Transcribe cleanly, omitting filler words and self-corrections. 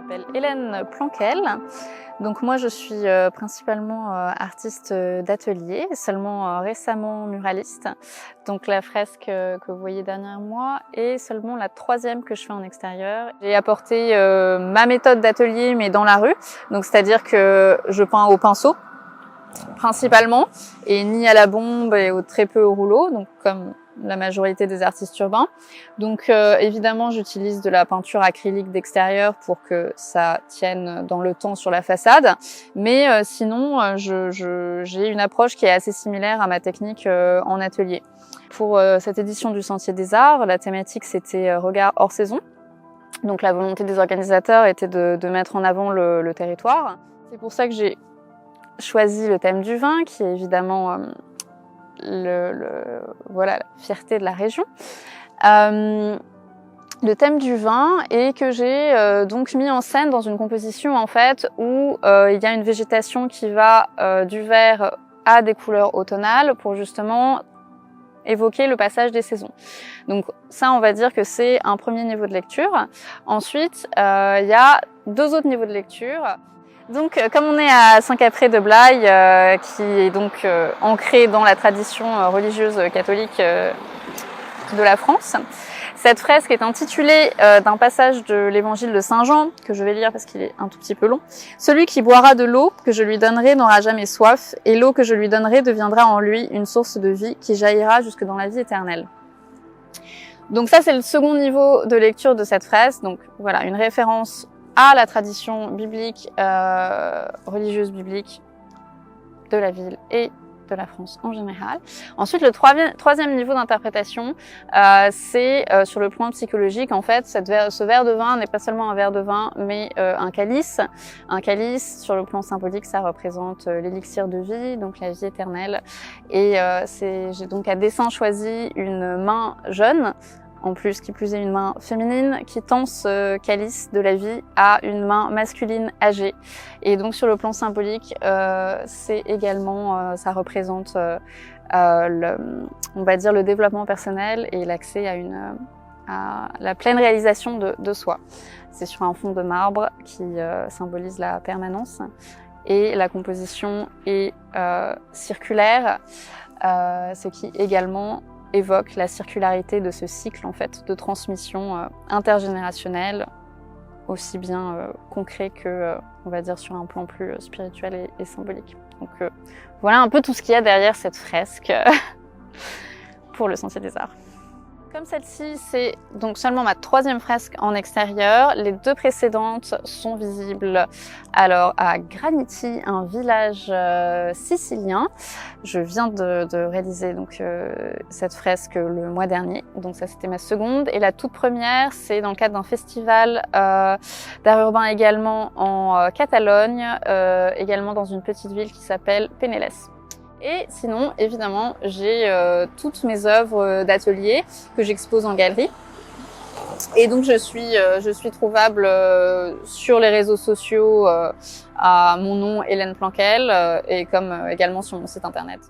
m'appelle Hélène Planquel. Donc moi je suis principalement artiste d'atelier, seulement récemment muraliste. Donc la fresque que vous voyez derrière moi est seulement la troisième que je fais en extérieur. J'ai apporté ma méthode d'atelier mais dans la rue. Donc c'est-à-dire que je peins au pinceau principalement et ni à la bombe et très peu au rouleau, donc comme la majorité des artistes urbains. Donc évidemment j'utilise de la peinture acrylique d'extérieur pour que ça tienne dans le temps sur la façade, mais sinon j'ai une approche qui est assez similaire à ma technique en atelier. Pour cette édition du Sentier des Arts, la thématique c'était regard hors saison. Donc la volonté des organisateurs était de mettre en avant le territoire. C'est pour ça que j'ai choisi le thème du vin, qui est évidemment voilà, la fierté de la région. Le thème du vin et que j'ai donc mis en scène dans une composition en fait où il y a une végétation qui va du vert à des couleurs automnales pour justement évoquer le passage des saisons. Donc ça, on va dire que c'est un premier niveau de lecture. Ensuite, il y a deux autres niveaux de lecture. Donc, comme on est à Saint-Capré de Blaye, qui est donc ancré dans la tradition religieuse catholique de la France, cette fresque est intitulée d'un passage de l'évangile de Saint Jean, que je vais lire parce qu'il est un tout petit peu long. « Celui qui boira de l'eau que je lui donnerai n'aura jamais soif, et l'eau que je lui donnerai deviendra en lui une source de vie qui jaillira jusque dans la vie éternelle. » Donc ça, c'est le second niveau de lecture de cette fresque. Donc voilà, une référence à la tradition biblique, religieuse biblique de la ville et de la France en général. Ensuite, le troisième niveau d'interprétation, c'est sur le plan psychologique. En fait, ce verre de vin n'est pas seulement un verre de vin, mais un calice. Un calice, sur le plan symbolique, ça représente l'élixir de vie, donc la vie éternelle. Et j'ai donc à dessein choisi une main jeune, en plus, qui plus est une main féminine, qui tend ce calice de la vie à une main masculine âgée. Et donc sur le plan symbolique, c'est également, ça représente, on va dire, le développement personnel et l'accès à la pleine réalisation de soi. C'est sur un fond de marbre qui symbolise la permanence. Et la composition est circulaire, ce qui également évoque la circularité de ce cycle en fait de transmission intergénérationnelle, aussi bien concret que on va dire sur un plan plus spirituel et symbolique. Donc voilà un peu tout ce qu'il y a derrière cette fresque pour le Sentier des Arts. Comme celle-ci, c'est donc seulement ma troisième fresque en extérieur. Les deux précédentes sont visibles alors à Graniti, un village sicilien. Je viens de réaliser donc cette fresque le mois dernier, donc ça c'était ma seconde. Et la toute première, c'est dans le cadre d'un festival d'art urbain également en Catalogne, également dans une petite ville qui s'appelle Penelles. Et sinon, évidemment, j'ai toutes mes œuvres d'atelier que j'expose en galerie. Et donc, je suis trouvable sur les réseaux sociaux à mon nom Hélène Planquel et comme également sur mon site internet.